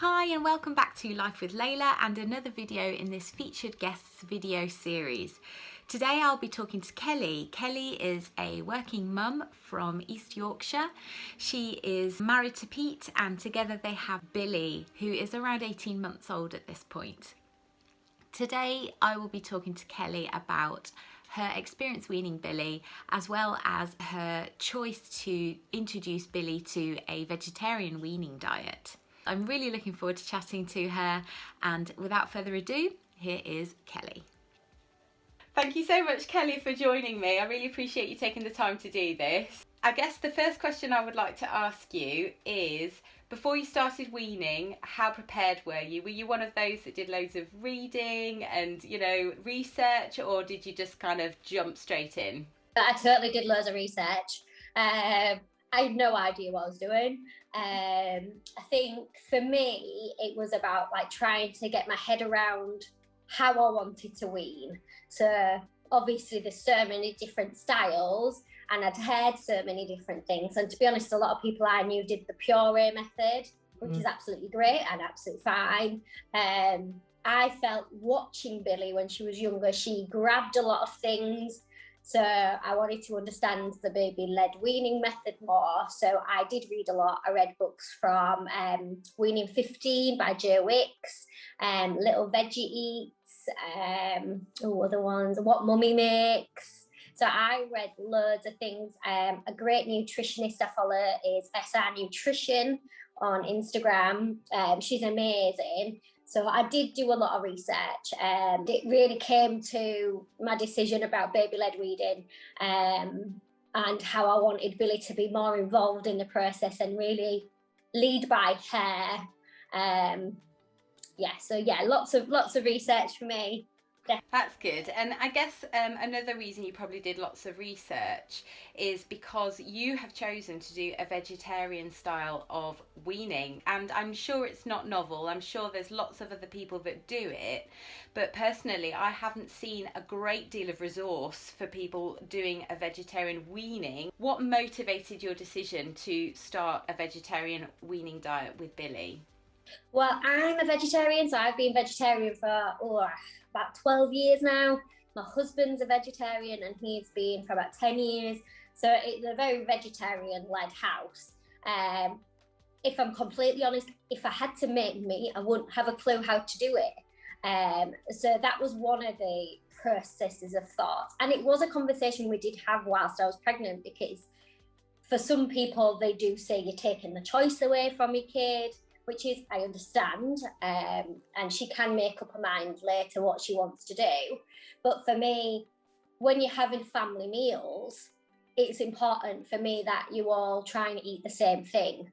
Hi and welcome back to Life with Layla and another video in this featured guests video series. Today I'll be talking to Kellie. Kellie is a working mum from East Yorkshire. She is married to Pete and together they have Billie, who is around 18 months old at this point. Today I will be talking to Kellie about her experience weaning Billie, as well as her choice to introduce Billie to a vegetarian weaning diet. I'm really looking forward to chatting to her, and without further ado, here is Kellie. Thank you so much, Kellie, for joining me. I really appreciate you taking the time to do this. I guess the first question I would like to ask you is, before you started weaning, how prepared were you? Were you one of those that did loads of reading and, research, or did you just kind of jump straight in? I totally did loads of research. I had no idea what I was doing. I think for me, it was about trying to get my head around how I wanted to wean. So obviously there's so many different styles and I'd heard so many different things. And to be honest, a lot of people I knew did the puree method, which is absolutely great and absolutely fine. I felt watching Billie when she was younger, she grabbed a lot of things. So I wanted to understand the baby-led weaning method more. So I did read a lot. I read books from Weaning 15 by Joe Wicks, Little Veggie Eats, other ones, What Mummy Makes. So I read loads of things. A great nutritionist I follow is SR Nutrition on Instagram. She's amazing. So I did do a lot of research and it really came to my decision about baby-led weaning and how I wanted Billie to be more involved in the process and really lead by her. Lots of research for me. That's good. And I guess another reason you probably did lots of research is because you have chosen to do a vegetarian style of weaning, and I'm sure it's not novel. I'm sure there's lots of other people that do it, but personally I haven't seen a great deal of resource for people doing a vegetarian weaning. What motivated your decision to start a vegetarian weaning diet with Billie? Well, I'm a vegetarian, so I've been vegetarian for about 12 years now. My husband's a vegetarian and he's been for about 10 years. So it's a very vegetarian-led house. If I'm completely honest, if I had to make meat, I wouldn't have a clue how to do it. So that was one of the processes of thought. And it was a conversation we did have whilst I was pregnant, because for some people, they do say you're taking the choice away from your kid, which is, I understand, and she can make up her mind later what she wants to do. But for me, when you're having family meals, it's important for me that you all try and eat the same thing.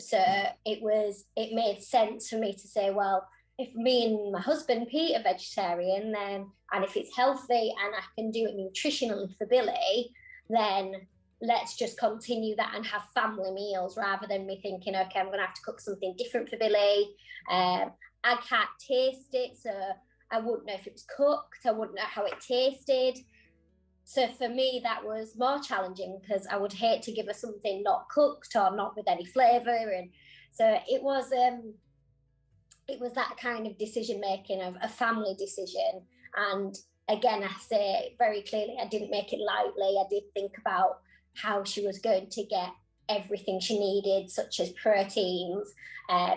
So it made sense for me to say, well, if me and my husband Pete are vegetarian, then, and if it's healthy and I can do it nutritionally for Billie, then let's just continue that and have family meals rather than me thinking, okay, I'm going to have to cook something different for Billie. I can't taste it, so I wouldn't know if it was cooked. I wouldn't know how it tasted. So for me, that was more challenging because I would hate to give her something not cooked or not with any flavour. And so it was that kind of decision making, of a family decision. And again, I say very clearly, I didn't make it lightly. I did think about how she was going to get everything she needed, such as proteins,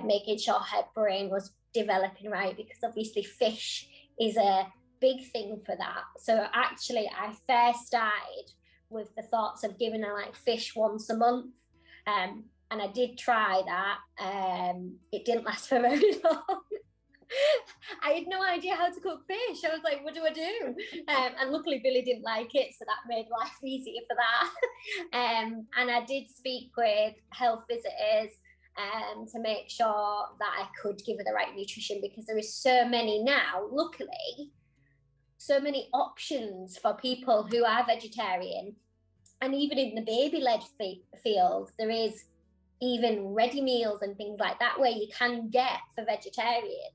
making sure her brain was developing right, because obviously fish is a big thing for that. So actually, I first started with the thoughts of giving her fish once a month. And I did try that. It didn't last for very long. I had no idea how to cook fish. I was like, what do I do? And luckily Billie didn't like it, so that made life easier for that. And I did speak with health visitors to make sure that I could give her the right nutrition, because there is so many now, luckily, so many options for people who are vegetarian. And even in the baby-led field, there is even ready meals and things like that where you can get for vegetarian.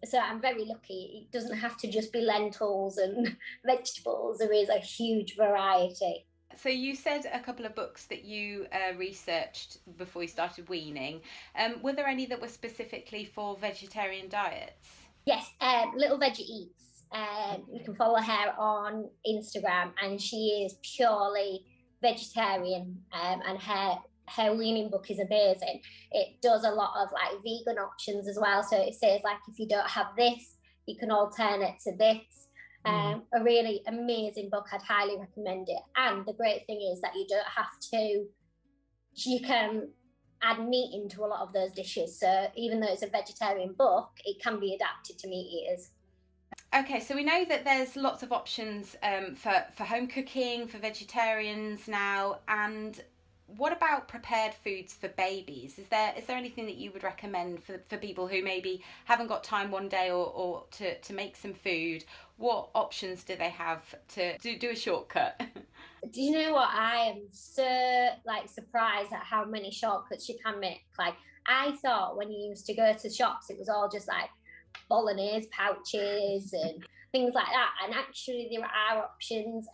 So I'm very lucky. It doesn't have to just be lentils and vegetables. There is a huge variety. So you said a couple of books that you researched before you started weaning. Were there any that were specifically for vegetarian diets? Yes, Little Veggie Eats. You can follow her on Instagram, and she is purely vegetarian, and her weaning book is amazing. It does a lot of like vegan options as well. So it says like if you don't have this, you can alternate to this. A really amazing book. I'd highly recommend it. And the great thing is that you don't have to. You can add meat into a lot of those dishes. So even though it's a vegetarian book, it can be adapted to meat eaters. Okay, so we know that there's lots of options for home cooking for vegetarians now, and what about prepared foods for babies? Is there anything that you would recommend for people who maybe haven't got time one day or to make some food? What options do they have to do a shortcut? Do you know what? I am so like surprised at how many shortcuts you can make. Like I thought when you used to go to shops, it was all just like bolognese pouches and things like that. And actually, there are options.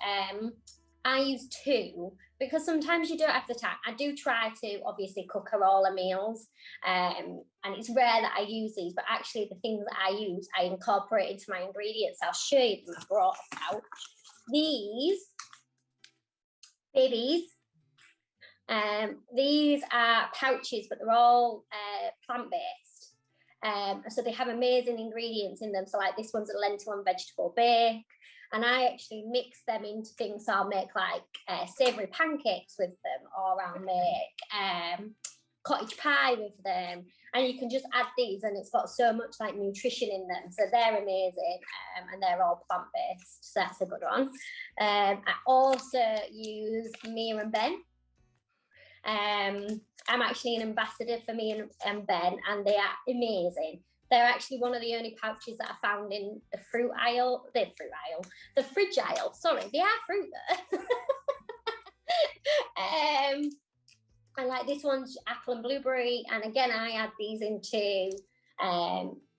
I use two because sometimes you don't have the time. I do try to obviously cook her all her meals, and it's rare that I use these. But actually, the things that I use, I incorporate into my ingredients. I'll show you them. I brought out these babies. These are pouches, but they're all plant-based. So they have amazing ingredients in them. So like this one's a lentil and vegetable bake. And I actually mix them into things. So I'll make like savoury pancakes with them, or I'll make cottage pie with them. And you can just add these, and it's got so much like nutrition in them. So they're amazing, and they're all plant-based. So that's a good one. I also use Mia and Ben. I'm actually an ambassador for Mia and Ben, and they are amazing. They're actually one of the only pouches that I found in the the fridge aisle. Sorry, they are fruit there. And like this one's apple and blueberry, and again I add these into.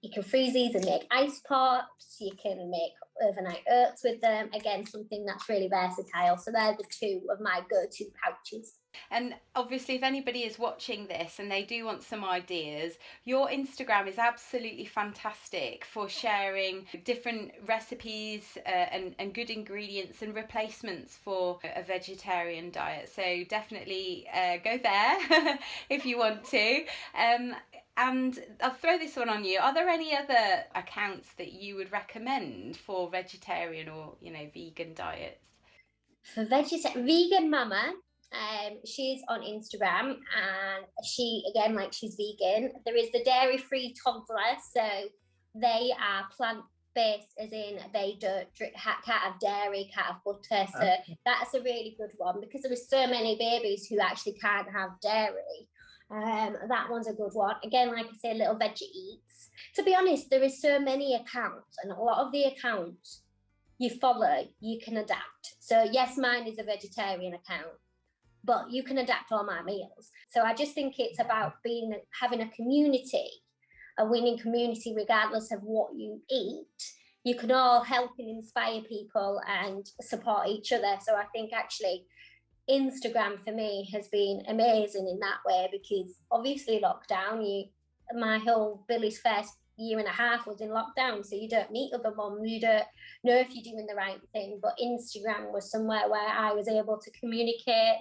You can freeze these and make ice pops. You can make overnight oats with them. Again, something that's really versatile. So they're the two of my go-to pouches. And obviously, if anybody is watching this and they do want some ideas, your Instagram is absolutely fantastic for sharing different recipes and good ingredients and replacements for a vegetarian diet. So definitely go there if you want to. And I'll throw this one on you. Are there any other accounts that you would recommend for vegetarian or, vegan diets? For vegan mama, she's on Instagram, and she again, like, she's vegan. There is the dairy-free toddler, so they are plant-based, as in they don't can't have dairy, can't have butter. So that's a really good one because there are so many babies who actually can't have dairy. That one's a good one. Again, like I say, Little Veggie Eats. To be honest, there is so many accounts, and a lot of the accounts you follow, you can adapt. So yes, mine is a vegetarian account, but you can adapt all my meals. So I just think it's about having a community, a winning community, regardless of what you eat. You can all help and inspire people and support each other. So I think actually Instagram for me has been amazing in that way, because obviously lockdown, my whole Billie's first year and a half was in lockdown, so you don't meet other mums, you don't know if you're doing the right thing. But Instagram was somewhere where I was able to communicate,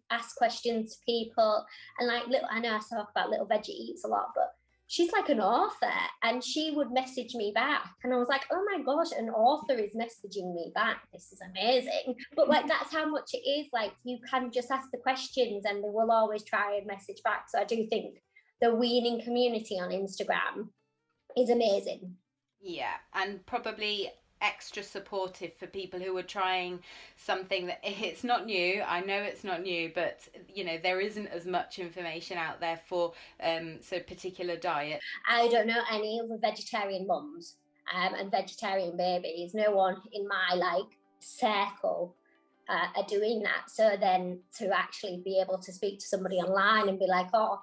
ask questions to people, and like I know I talk about Little Veggie Eats a lot, but she's like an author, and she would message me back, and I was like, oh my gosh, an author is messaging me back, this is amazing. But like that's how much it is, like you can just ask the questions and they will always try and message back. So I do think the weaning community on Instagram is amazing. Yeah, and probably extra supportive for people who are trying something that it's not new. I know it's not new, but there isn't as much information out there for so particular diet. I don't know any other vegetarian mums and vegetarian babies. No one in my circle are doing that. So then to actually be able to speak to somebody online and be like, oh,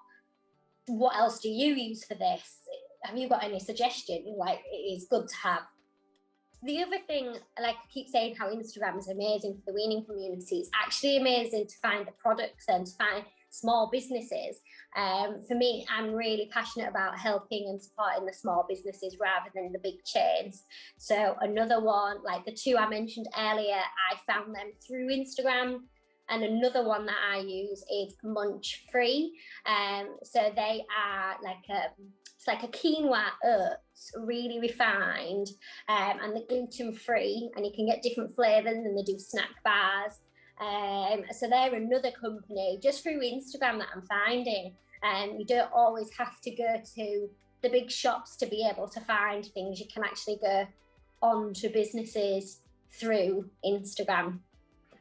what else do you use for this? Have you got any suggestion? Like, it is good to have the other thing, like I keep saying how Instagram is amazing for the weaning community, it's actually amazing to find the products and to find small businesses. For me, I'm really passionate about helping and supporting the small businesses rather than the big chains. So another one, like the two I mentioned earlier, I found them through Instagram. And another one that I use is Munch Free. So they are it's like a quinoa oats, really refined, and they're gluten free, and you can get different flavors, and they do snack bars. So they're another company just through Instagram that I'm finding. You don't always have to go to the big shops to be able to find things. You can actually go on to businesses through Instagram.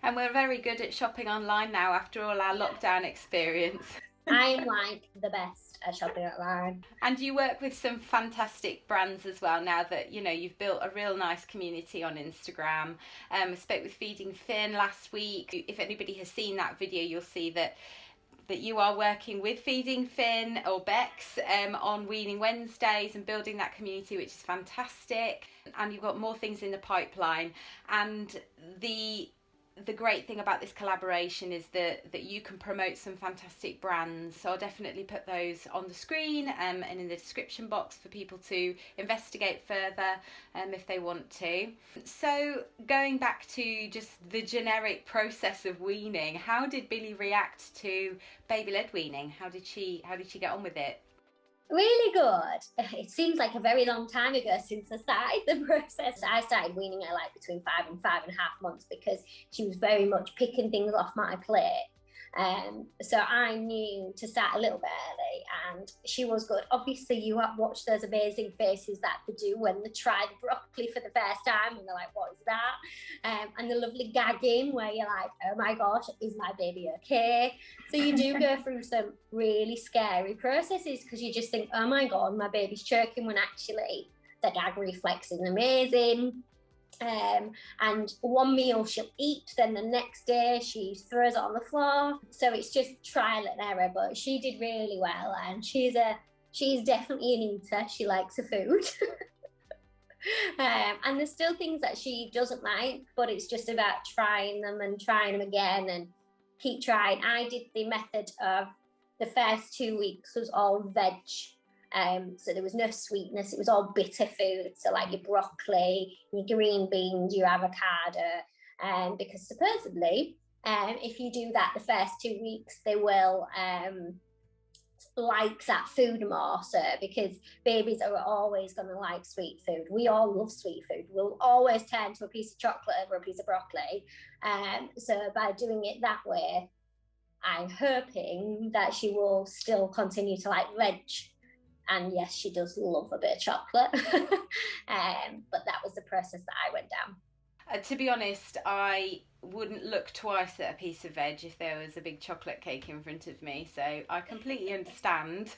And we're very good at shopping online now after all our lockdown experience. I'm like the best at shopping online. And you work with some fantastic brands as well now that, you know, you've built a real nice community on Instagram. I spoke with Feeding Finn last week. If anybody has seen that video, you'll see that you are working with Feeding Finn or Bex on Weaning Wednesdays and building that community, which is fantastic. And you've got more things in the pipeline. And the great thing about this collaboration is that you can promote some fantastic brands. So I'll definitely put those on the screen and in the description box for people to investigate further if they want to. So going back to just the generic process of weaning, how did Billie react to baby-led weaning? How did she get on with it? Really good. It seems like a very long time ago since I started the process. I started weaning her like between 5 and 5.5 months because she was very much picking things off my plate. So I knew to start a little bit early, and she was good. Obviously, you watch those amazing faces that they do when they try the broccoli for the first time, and they're like, "What is that?" And the lovely gagging where you're like, "Oh my gosh, is my baby okay?" So you do go through some really scary processes because you just think, "Oh my god, my baby's choking," when actually the gag reflex is amazing. And one meal she'll eat, then the next day she throws it on the floor. So it's just trial and error, but she did really well, and she's definitely an eater. She likes her food. And there's still things that she doesn't like, but it's just about trying them and trying them again and keep trying. I did the method of the first 2 weeks was all veg. So there was no sweetness, it was all bitter food. So like your broccoli, your green beans, your avocado, because supposedly, if you do that the first 2 weeks, they will like that food more. So because babies are always going to like sweet food. We all love sweet food. We'll always turn to a piece of chocolate over a piece of broccoli. So by doing it that way, I'm hoping that she will still continue to like veg. And yes, she does love a bit of chocolate. But that was the process that I went down. To be honest, I wouldn't look twice at a piece of veg if there was a big chocolate cake in front of me. So I completely understand.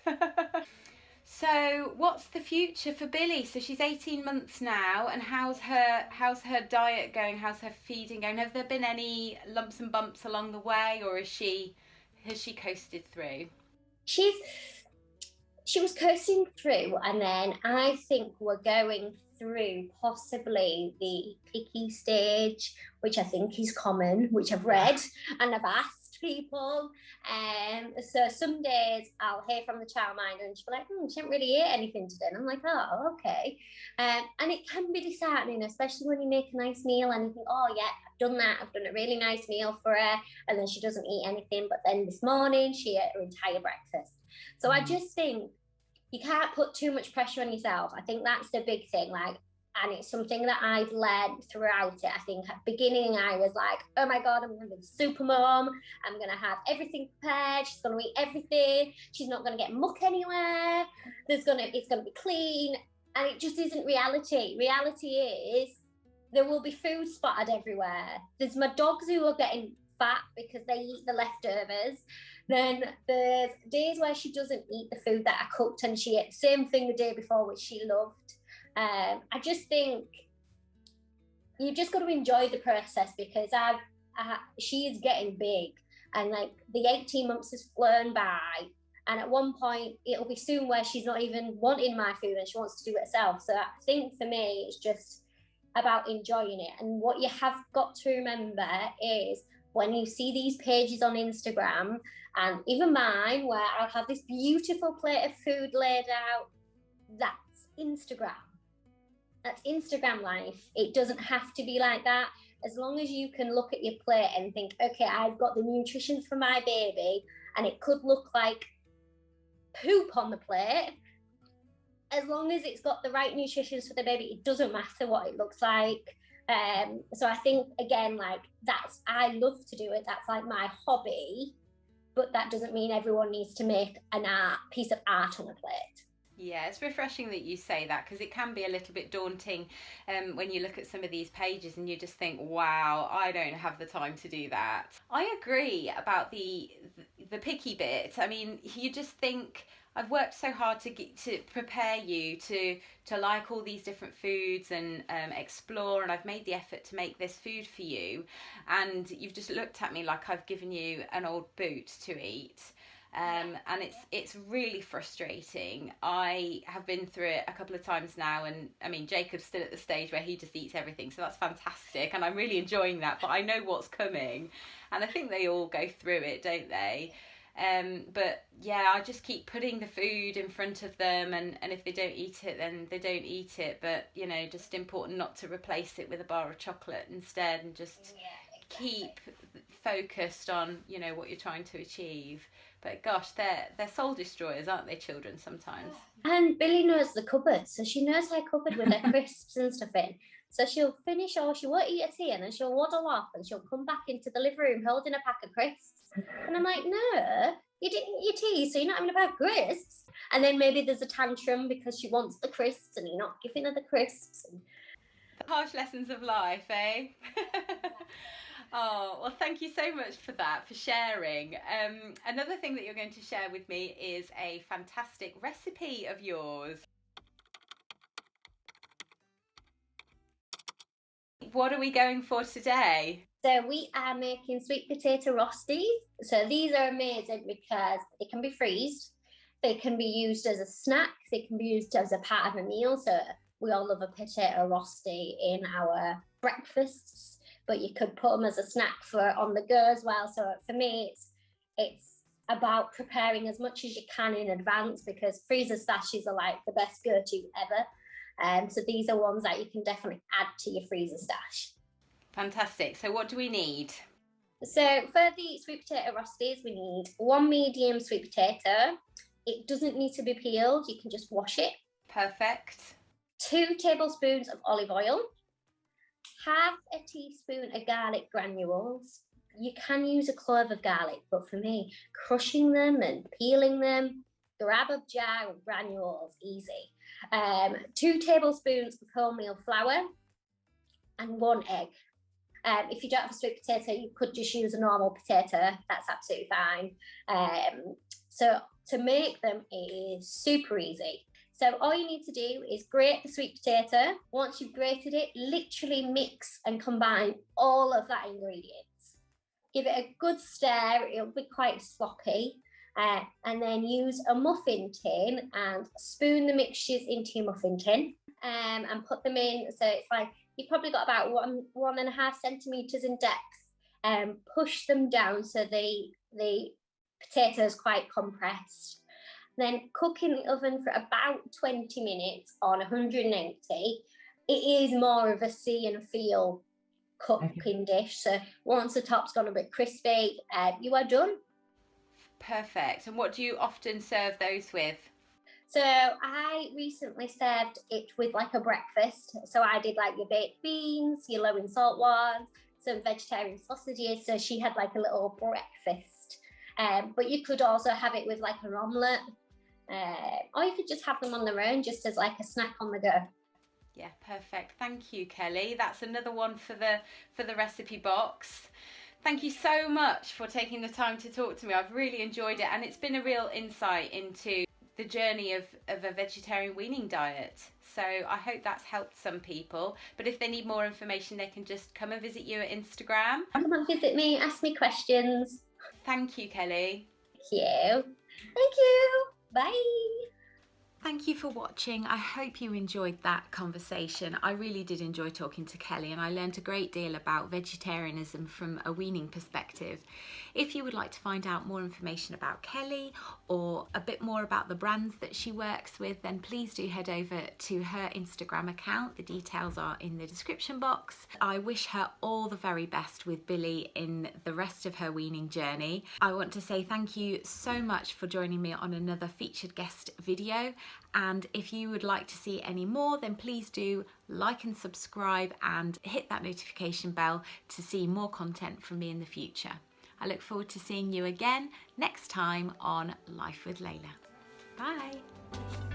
So what's the future for Billie? So she's 18 months now, and how's her diet going? How's her feeding going? Have there been any lumps and bumps along the way, or has she coasted through? She was coasting through, and then I think we're going through possibly the picky stage, which I think is common, which I've read and I've asked people. So some days I'll hear from the childminder and she'll be like, she hasn't really ate anything today. And I'm like, oh, okay. And it can be disheartening, especially when you make a nice meal and you think, oh yeah, I've done that. I've done a really nice meal for her. And then she doesn't eat anything. But then this morning she ate her entire breakfast. So I just think you can't put too much pressure on yourself. I think that's the big thing. And it's something that I've learned throughout it. I think at the beginning I was like, oh my God, I'm going to be the super mom. I'm going to have everything prepared. She's going to eat everything. She's not going to get muck anywhere. It's going to be clean. And it just isn't reality. Reality is there will be food spotted everywhere. There's my dogs who are getting fat because they eat the leftovers. Then there's days where she doesn't eat the food that I cooked and she ate the same thing the day before, which she loved. I just think you've just got to enjoy the process because she is getting big, and like the 18 months has flown by, and at one point it'll be soon where she's not even wanting my food and she wants to do it herself. So I think for me it's just about enjoying it. And what you have got to remember is when you see these pages on Instagram, and even mine, where I'll have this beautiful plate of food laid out, that's Instagram. That's Instagram life. It doesn't have to be like that. As long as you can look at your plate and think, okay, I've got the nutrition for my baby, and it could look like poop on the plate. As long as it's got the right nutrition for the baby, it doesn't matter what it looks like. So I think, again, like, I love to do it. That's like my hobby, but that doesn't mean everyone needs to make piece of art on a plate. Yeah, it's refreshing that you say that, because it can be a little bit daunting when you look at some of these pages and you just think, wow, I don't have the time to do that. I agree about the picky bit. I mean, you just think, I've worked so hard to prepare you to like all these different foods and explore, and I've made the effort to make this food for you, and you've just looked at me like I've given you an old boot to eat. And it's really frustrating. I have been through it a couple of times now, and I mean, Jacob's still at the stage where he just eats everything, so that's fantastic, and I'm really enjoying that, but I know what's coming, and I think they all go through it, don't they? But yeah, I just keep putting the food in front of them, and if they don't eat it, then they don't eat it, but you know, just important not to replace it with a bar of chocolate instead, and just keep focused on, you know, what you're trying to achieve. But gosh, they're soul destroyers, aren't they, children, sometimes? And Billie knows the cupboard, so she knows her cupboard with her crisps and stuff in. So she'll finish, or she won't eat a tea, and then she'll waddle off, and she'll come back into the living room holding a pack of crisps. And I'm like, no, you didn't eat your tea, so you're not having a pack of crisps. And then maybe there's a tantrum because she wants the crisps, and you're not giving her the crisps. The harsh lessons of life, eh? Oh, well, thank you so much for that, for sharing. Another thing that you're going to share with me is a fantastic recipe of yours. What are we going for today? So we are making sweet potato rusties. So these are amazing because they can be freezed, they can be used as a snack, they can be used as a part of a meal. So we all love a potato rusty in our breakfasts, but you could put them as a snack for on the go as well. So for me, it's about preparing as much as you can in advance, because freezer stashes are like the best go-to ever. So these are ones that you can definitely add to your freezer stash. Fantastic. So what do we need? So for the sweet potato rusties, we need 1 medium sweet potato. It doesn't need to be peeled, you can just wash it. Perfect. 2 tablespoons of olive oil, half a teaspoon of garlic granules. You can use a clove of garlic, but for me, crushing them and peeling them, grab a jar of granules, easy. 2 tablespoons of wholemeal flour, and 1 egg. If you don't have a sweet potato, you could just use a normal potato. That's absolutely fine. So to make them is super easy. So all you need to do is grate the sweet potato. Once you've grated it, literally mix and combine all of that ingredients. Give it a good stir, it'll be quite sloppy. And then use a muffin tin and spoon the mixtures into your muffin tin, and put them in. So it's like, you've probably got about 1.5 centimetres in depth. Push them down so the potato is quite compressed. Then cook in the oven for about 20 minutes on 180. It is more of a see and feel cooking dish. So once the top's gone a bit crispy, you are done. Perfect. And what do you often serve those with? So I recently served it with like a breakfast. So I did like your baked beans, your low in salt ones, some vegetarian sausages. So she had like a little breakfast. But you could also have it with like an omelette. Or you could just have them on their own, just as like a snack on the go. Yeah, perfect. Thank you, Kelly. That's another one for the recipe box. Thank you so much for taking the time to talk to me. I've really enjoyed it, and it's been a real insight into the journey of a vegetarian weaning diet. So I hope that's helped some people. But if they need more information, they can just come and visit you at Instagram. Come and visit me, ask me questions. Thank you, Kelly. Thank you. Thank you. Bye. Thank you for watching. I hope you enjoyed that conversation. I really did enjoy talking to Kellie, and I learned a great deal about vegetarianism from a weaning perspective. If you would like to find out more information about Kellie or a bit more about the brands that she works with, then please do head over to her Instagram account. The details are in the description box. I wish her all the very best with Billie in the rest of her weaning journey. I want to say thank you so much for joining me on another featured guest video. And if you would like to see any more, then please do like and subscribe and hit that notification bell to see more content from me in the future. I look forward to seeing you again next time on Life with Layla. Bye.